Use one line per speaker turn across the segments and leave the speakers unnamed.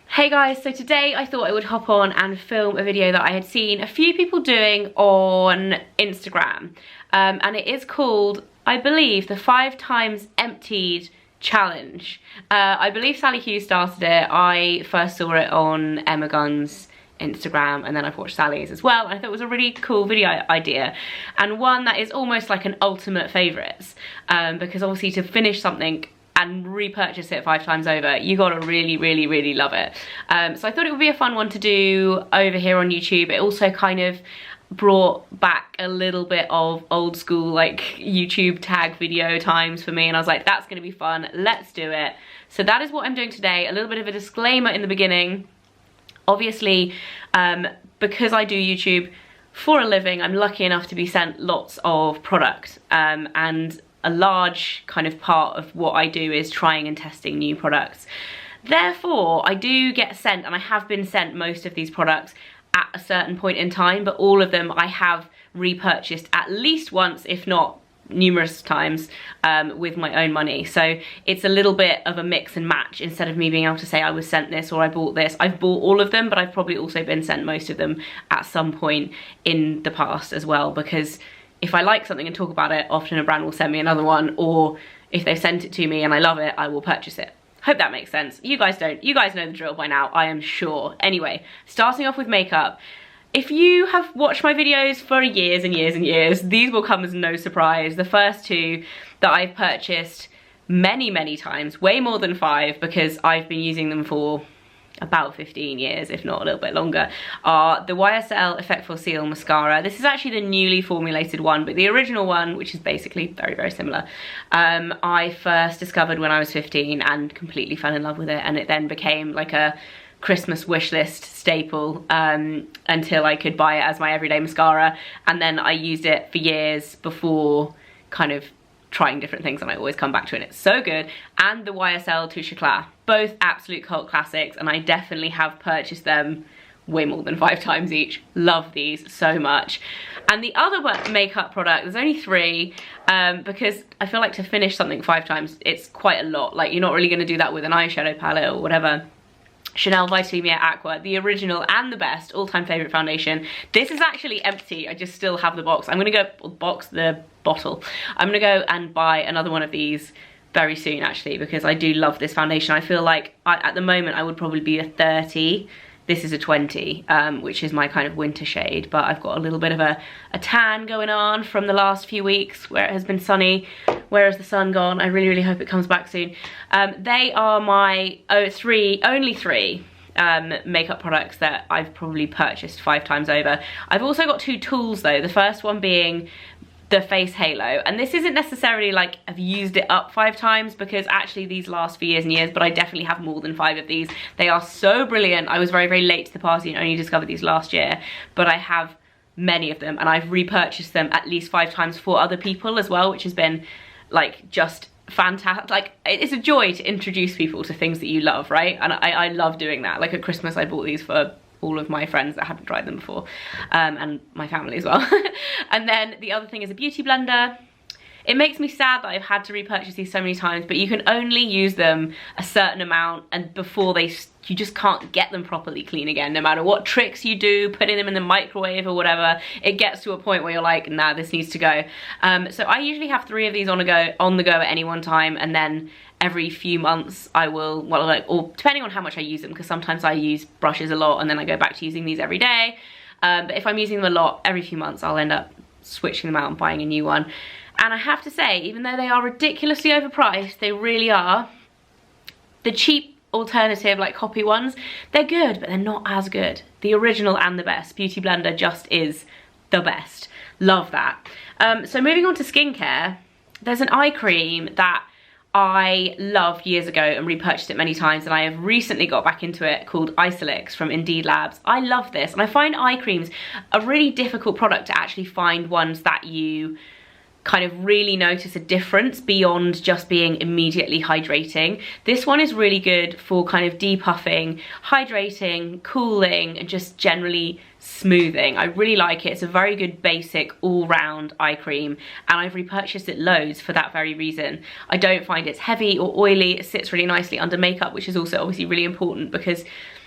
Hey guys, so today I thought I would hop on and film a video that I had seen a few people doing on Instagram. And it is called, I believe, the 5 times emptied challenge. I believe Sally Hughes started it. I first saw it on Emma Gunn's Instagram, and then I've watched Sally's as well, and I thought it was a really cool video idea, and one that is almost like an ultimate favourites, because obviously to finish something and repurchase it 5 times over, you gotta really love it. So I thought it would be a fun one to do over here on YouTube. It also kind of brought back a little bit of old school like YouTube tag video times for me, and I was like, that's gonna be fun, let's do it. So that is what I'm doing today. A little bit of a disclaimer in the beginning. Obviously, because I do YouTube for a living, I'm lucky enough to be sent lots of product, and a large kind of part of what I do is trying and testing new products. Therefore, I do get sent, and I have been sent most of these products at a certain point in time, but all of them I have repurchased at least once, if not numerous times, with my own money. So it's a little bit of a mix and match. Instead of me being able to say I was sent this or I bought this, I've bought all of them, but I've probably also been sent most of them at some point in the past as well, because if I like something and talk about it, often a brand will send me another one, or if they've sent it to me and I love it, I will purchase it. Hope that makes sense. You guys don't. You guys know the drill by now, I am sure. Anyway, starting off with makeup. If you have watched my videos for years and years and years, these will come as no surprise. The first 2 that I've purchased many times, way more than 5, because I've been using them for about 15 years, if not a little bit longer, are the YSL Effectful Seal Mascara. This is actually the newly formulated one, but the original one, which is basically very similar, I first discovered when I was 15 and completely fell in love with it, and it then became like a Christmas wishlist staple until I could buy it as my everyday mascara, and then I used it for years before kind of trying different things, and I always come back to it. It's so good. And the YSL Touche Eclat, both absolute cult classics, and I definitely have purchased them way more than 5 times each. Love these so much. And the other makeup product, there's only 3, because I feel like to finish something 5 times, it's quite a lot. Like, you're not really going to do that with an eyeshadow palette or whatever. Chanel Vitalumiere Aqua, the original and the best, all-time favourite foundation. This is actually empty, I just still have the box. I'm gonna go, the bottle. I'm gonna go and buy another one of these very soon actually, because I do love this foundation. I feel like at the moment I would probably be a 30. This is a 20, which is my kind of winter shade, but I've got a little bit of a tan going on from the last few weeks where it has been sunny. Where has the sun gone? I really hope it comes back soon. They are my only three makeup products that I've probably purchased 5 times over. I've also got 2 tools though, the first one being the face halo, and this isn't necessarily like I've used it up 5 times, because actually these last for years and years, but I definitely have more than 5 of these. They are so brilliant. I was very late to the party and only discovered these last year, but I have many of them, and I've repurchased them at least 5 times for other people as well, which has been like just fantastic. Like, it's a joy to introduce people to things that you love, right? And I love doing that. Like at Christmas I bought these for all of my friends that hadn't tried them before, and my family as well. And then the other thing is a beauty blender. It makes me sad that I've had to repurchase these so many times, but you can only use them a certain amount, and before you just can't get them properly clean again. No matter what tricks you do, putting them in the microwave or whatever, it gets to a point where you're like, nah, this needs to go. So I usually have 3 of these on the go at any one time, and then every few months I will, or depending on how much I use them, because sometimes I use brushes a lot and then I go back to using these every day. But if I'm using them a lot, every few months I'll end up switching them out and buying a new one. And I have to say, even though they are ridiculously overpriced, they really are, the cheap alternative like copy ones, they're good, but they're not as good. The original and the best. Beauty Blender just is the best. Love that. So moving on to skincare, there's an eye cream that I loved years ago and repurchased it many times, and I have recently got back into it, called Isolix from Indeed Labs. I love this, and I find eye creams a really difficult product to actually find ones that you kind of really notice a difference beyond just being immediately hydrating. This one is really good for kind of depuffing, hydrating, cooling, and just generally smoothing. I really like it. It's a very good basic all-round eye cream, and I've repurchased it loads for that very reason. I don't find it's heavy or oily. It sits really nicely under makeup, which is also obviously really important because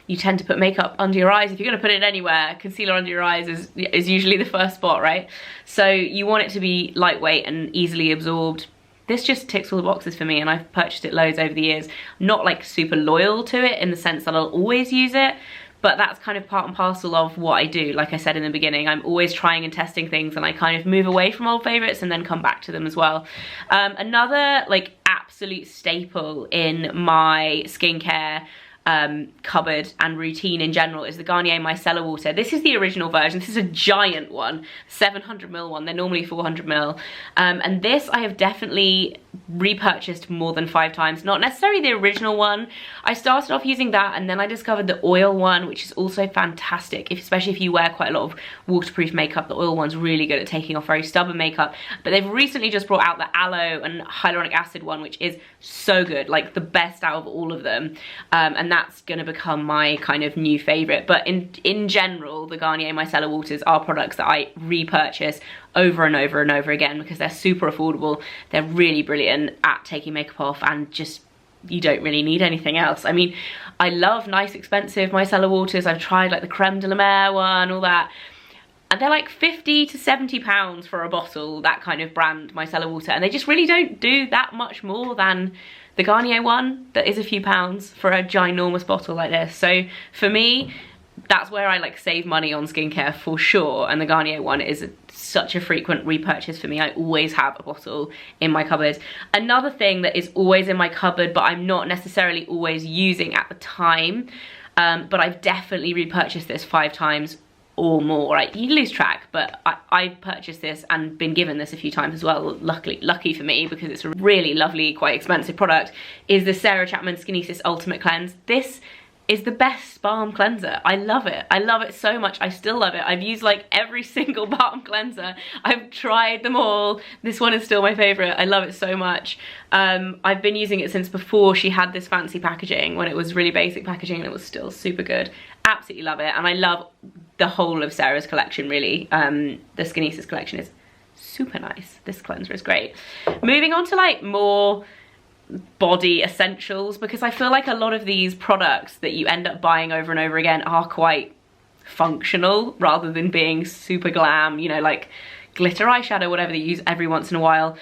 you tend to put makeup under your eyes. If you're gonna put it anywhere, concealer under your eyes is usually the first spot, right? So you want it to be lightweight and easily absorbed. This just ticks all the boxes for me, and I've purchased it loads over the years. Not like super loyal to it in the sense that I'll always use it, but that's kind of part and parcel of what I do. Like I said in the beginning, I'm always trying and testing things, and I kind of move away from old favorites and then come back to them as well. Another like absolute staple in my skincare cupboard and routine in general is the Garnier Micellar Water. This is the original version. This is a giant one, 700ml one. They're normally 400ml. And this I have definitely repurchased more than 5 times. Not necessarily the original one. I started off using that, and then I discovered the oil one, which is also fantastic, especially if you wear quite a lot of waterproof makeup. The oil one's really good at taking off very stubborn makeup. But they've recently just brought out the aloe and hyaluronic acid one, which is so good, like the best out of all of them. And that's gonna become my kind of new favorite. But in general, the Garnier Micellar Waters are products that I repurchase over and over and over again because they're super affordable. They're really brilliant at taking makeup off, and just, you don't really need anything else. I mean, I love nice expensive micellar waters. I've tried like the Creme de la Mer one, all that, and they're like 50 to 70 pounds for a bottle, that kind of brand micellar water, and they just really don't do that much more than the Garnier one that is a few pounds for a ginormous bottle like this. So for me, that's where I like save money on skincare for sure, and the Garnier one is such a frequent repurchase for me. I always have a bottle in my cupboard. Another thing that is always in my cupboard but I'm not necessarily always using at the time, but I've definitely repurchased this 5 times or more, right? You lose track, but I've purchased this and been given this a few times as well. Lucky for me, because it's a really lovely, quite expensive product, is the Sarah Chapman Skinesis Ultimate Cleanse. This is the best balm cleanser. I love it. I love it so much. I still love it. I've used like every single balm cleanser. I've tried them all. This one is still my favorite. I love it so much. I've been using it since before she had this fancy packaging, when it was really basic packaging, and it was still super good. Absolutely love it. And I love the whole of Sarah's collection, really. The Skinesis collection is super nice. This cleanser is great. Moving on to like more body essentials, because I feel like a lot of these products that you end up buying over and over again are quite functional rather than being super glam, you know, like glitter eyeshadow, whatever they use every once in a while.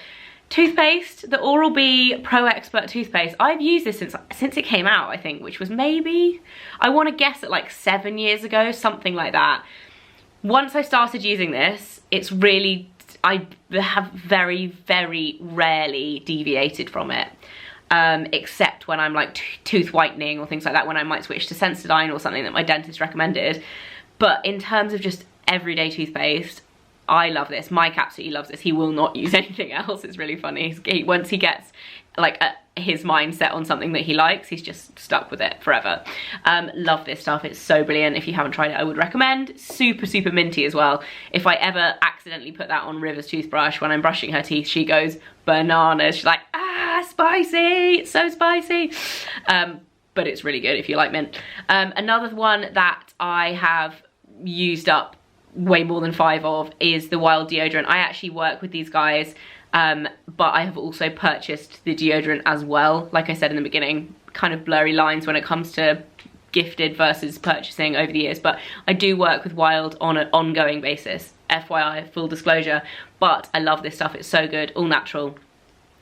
Toothpaste, the Oral-B Pro Expert toothpaste. I've used this since it came out, I think, which was maybe, I want to guess at like 7 years ago, something like that. Once I started using this, it's really, I have very, very rarely deviated from it. Except when I'm like tooth whitening or things like that, when I might switch to Sensodyne or something that my dentist recommended. But in terms of just everyday toothpaste, I love this. Mike absolutely loves this. He will not use anything else. It's really funny. Once he gets like his mindset on something that he likes, he's just stuck with it forever. Love this stuff. It's so brilliant. If you haven't tried it, I would recommend. Super, super minty as well. If I ever accidentally put that on River's toothbrush when I'm brushing her teeth, she goes bananas. She's like, ah, spicy. It's so spicy. But it's really good if you like mint. Another one that I have used up way more than 5 of is the Wild deodorant. I actually work with these guys, but I have also purchased the deodorant as well. Like I said in the beginning, kind of blurry lines when it comes to gifted versus purchasing over the years, but I do work with Wild on an ongoing basis, FYI, full disclosure. But I love this stuff. It's so good, all natural,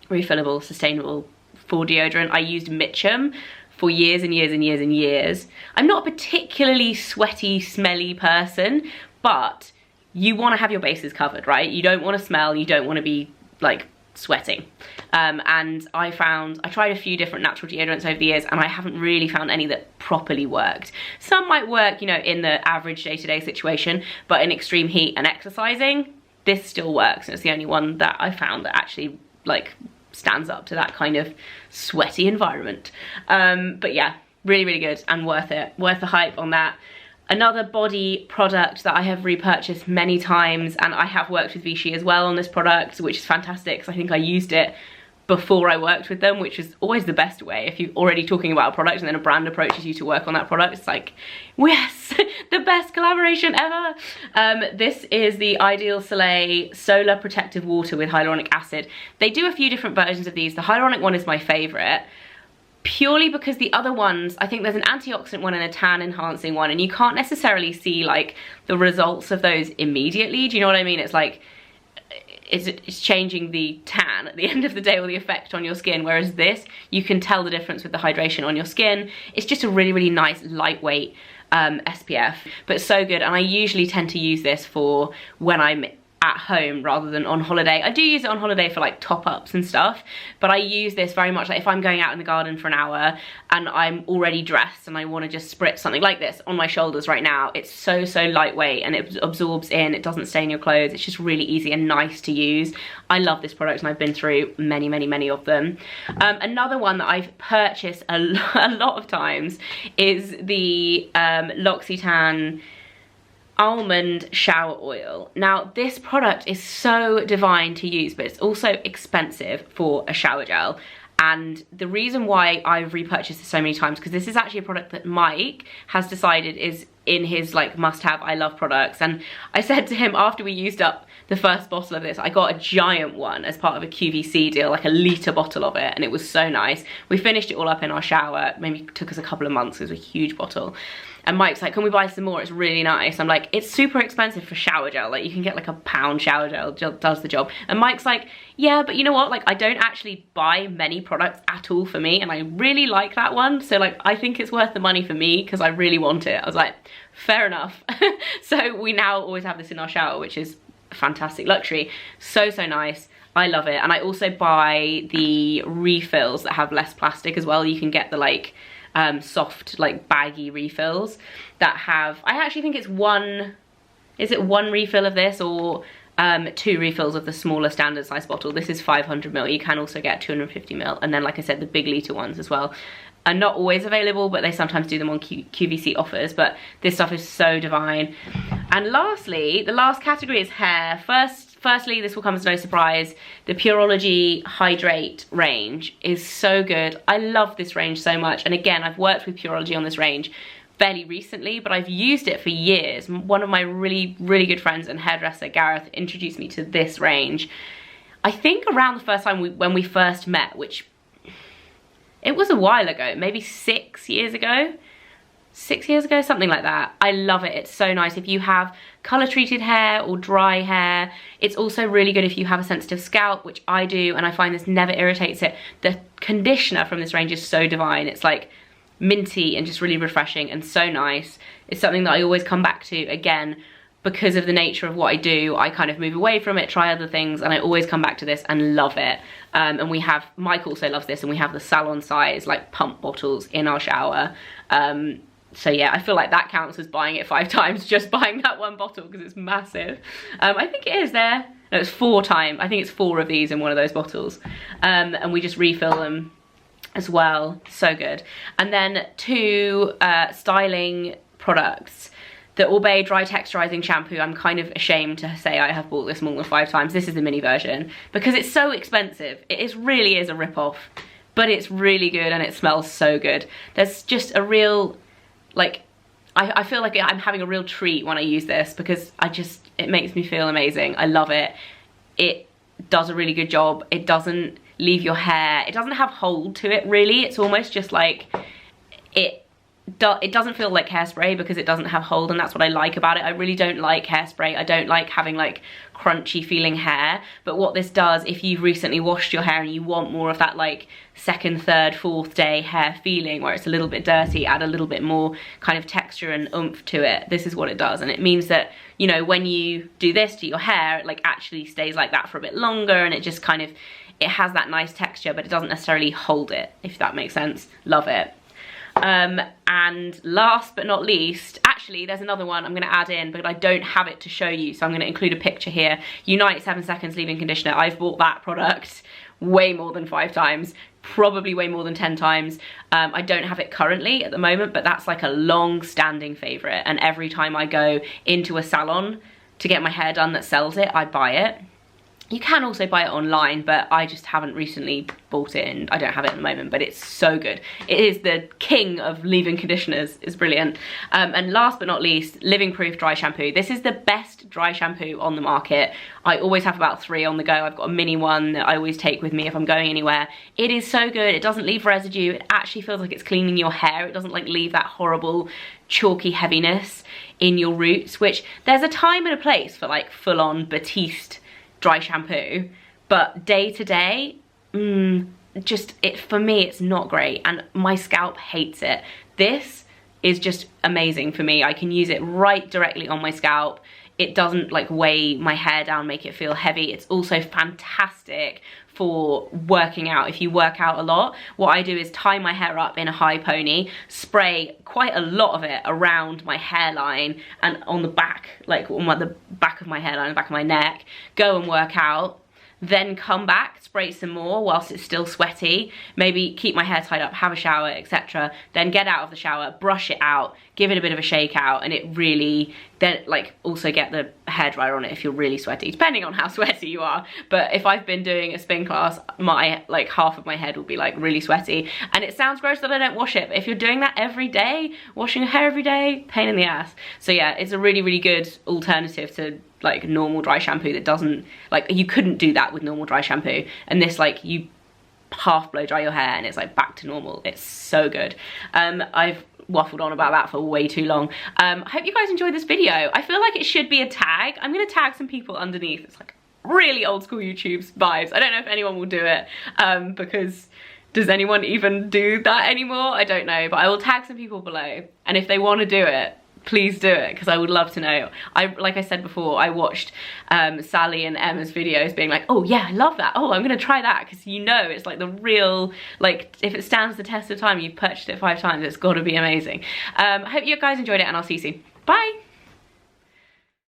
refillable, sustainable for deodorant. I used Mitchum for years and years and years and years. I'm not a particularly sweaty, smelly person, but you want to have your bases covered, right? You don't want to smell, you don't want to be like sweating. And I tried a few different natural deodorants over the years, and I haven't really found any that properly worked. Some might work, you know, in the average day-to-day situation, but in extreme heat and exercising, this still works. And it's the only one that I found that actually like stands up to that kind of sweaty environment. But yeah, really, really good and worth it. Worth the hype on that. Another body product that I have repurchased many times, and I have worked with Vichy as well on this product, which is fantastic because I think I used it before I worked with them, which is always the best way. If you're already talking about a product and then a brand approaches you to work on that product, it's like, yes, the best collaboration ever. This is the Ideal Soleil Solar Protective Water with hyaluronic acid. They do a few different versions of these. The hyaluronic one is my favorite, purely because the other ones, I think there's an antioxidant one and a tan enhancing one, and you can't necessarily see like the results of those immediately. Do you know what I mean? It's like, it's changing the tan at the end of the day, or the effect on your skin, whereas this, you can tell the difference with the hydration on your skin. It's just a really, really nice, lightweight SPF, but so good. And I usually tend to use this for when I'm at home rather than on holiday. I do use it on holiday for like top-ups and stuff, but I use this very much like if I'm going out in the garden for an hour and I'm already dressed and I want to just spritz something like this on my shoulders right now. It's so lightweight and it absorbs in, it doesn't stain your clothes. It's just really easy and nice to use. I love this product and I've been through many of them. Another one that I've purchased a lot of times is the L'Occitane almond shower oil. Now this product is so divine to use, but it's also expensive for a shower gel. And the reason why I've repurchased this so many times, because this is actually a product that Mike has decided is in his like must-have I love products. And I said to him after we used up the first bottle of this, I got a giant one as part of a QVC deal, like a litre bottle of it, and it was so nice. We finished it all up in our shower. Maybe it took us a couple of months. It was a huge bottle. And Mike's like, can we buy some more? It's really nice. I'm like, it's super expensive for shower gel. Like you can get like £1 shower gel, does the job. And Mike's like, yeah, but you know what? Like I don't actually buy many products at all for me. And I really like that one. So like, I think it's worth the money for me because I really want it. I was like, fair enough. So we now always have this in our shower, which is a fantastic luxury. So nice. I love it. And I also buy the refills that have less plastic as well. You can get the like, soft like baggy refills that have, I actually think it's one refill of this or 2 refills of the smaller standard size bottle. This is 500 ml. You can also get 250 ml, and then like I said, the big litre ones as well are not always available, but they sometimes do them on QVC offers. But this stuff is so divine. And lastly, the last category is hair. Firstly, this will come as no surprise, the Pureology Hydrate range is so good. I love this range so much. And again, I've worked with Pureology on this range fairly recently, but I've used it for years. One of my really good friends and hairdresser, Gareth, introduced me to this range. I think around the first time when we first met, which it was a while ago, maybe 6 years ago. 6 years ago, something like that. I love it. It's so nice if you have color treated hair or dry hair. It's also really good if you have a sensitive scalp, which I do, and I find this never irritates it. The conditioner from this range is so divine. It's like minty and just really refreshing and so nice. It's something that I always come back to again because of the nature of what I do. I kind of move away from it, try other things, and I always come back to this and love it. And we have, Mike also loves this, and we have the salon size like pump bottles in our shower. So yeah, I feel like that counts as buying it 5 times, just buying that one bottle because it's massive. I think it is there. No, it's 4 times. I think it's 4 of these in one of those bottles. And we just refill them as well. So good. And then 2 styling products. The Oribe Dry Texturizing Shampoo, I'm kind of ashamed to say I have bought this more than 5 times. This is the mini version because it's so expensive. It really is a rip-off, but it's really good and it smells so good. There's just a real, like, I feel like I'm having a real treat when I use this because it makes me feel amazing. I love it. It does a really good job. It doesn't leave your hair, it doesn't have hold to it really. It's almost just like, it doesn't feel like hairspray because it doesn't have hold, and that's what I like about it. I really don't like hairspray. I don't like having like crunchy feeling hair, but what this does, if you've recently washed your hair and you want more of that like 2nd, 3rd, 4th day hair feeling where it's a little bit dirty, add a little bit more kind of texture and oomph to it, this is what it does. And it means that, you know, when you do this to your hair, it like actually stays like that for a bit longer, and it just kind of, it has that nice texture, but it doesn't necessarily hold it, if that makes sense. Love it. And last but not least, actually there's another one I'm going to add in, but I don't have it to show you, so I'm going to include a picture here. Unite 7 Seconds Leave-In Conditioner. I've bought that product way more than 5 times, probably way more than 10 times. I don't have it currently at the moment, but that's like a long-standing favorite, and every time I go into a salon to get my hair done that sells it, I buy it. You can also buy it online, but I just haven't recently bought it and I don't have it at the moment, but it's so good. It is the king of leave-in conditioners. It's brilliant. And last but not least, Living Proof Dry Shampoo. This is the best dry shampoo on the market. I always have about 3 on the go. I've got a mini one that I always take with me if I'm going anywhere. It is so good. It doesn't leave residue. It actually feels like it's cleaning your hair. It doesn't like leave that horrible chalky heaviness in your roots, which there's a time and a place for like full-on Batiste dry shampoo, but day to day, for me it's not great, and my scalp hates it. This is just amazing for me. I can use it right directly on my scalp. It doesn't like weigh my hair down, make it feel heavy. It's also fantastic for working out. If you work out a lot, what I do is tie my hair up in a high pony, spray quite a lot of it around my hairline and on the back, like on the back of my hairline, the back of my neck, go and work out, then come back, spray some more whilst it's still sweaty, maybe keep my hair tied up, have a shower, etc. Then get out of the shower, brush it out, give it a bit of a shake out, and it really, then like also get the hairdryer on it if you're really sweaty, depending on how sweaty you are. But if I've been doing a spin class, my like half of my head will be like really sweaty, and it sounds gross that I don't wash it, but if you're doing that every day, washing your hair every day, pain in the ass. So yeah, it's a really, really good alternative to like normal dry shampoo that doesn't, like you couldn't do that with normal dry shampoo, and this like you half blow dry your hair and it's like back to normal. It's so good. I've waffled on about that for way too long. I hope you guys enjoyed this video. I feel like it should be a tag. I'm gonna tag some people underneath. It's like really old school YouTube vibes. I don't know if anyone will do it, because does anyone even do that anymore? I don't know, but I will tag some people below, and if they want to do it, please do it, because I would love to know. Like I said before, I watched Sally and Emma's videos being like, oh yeah, I love that. Oh, I'm gonna try that, because you know it's like the real, like if it stands the test of time, you've purchased it 5 times, it's gotta be amazing. I hope you guys enjoyed it, and I'll see you soon. Bye.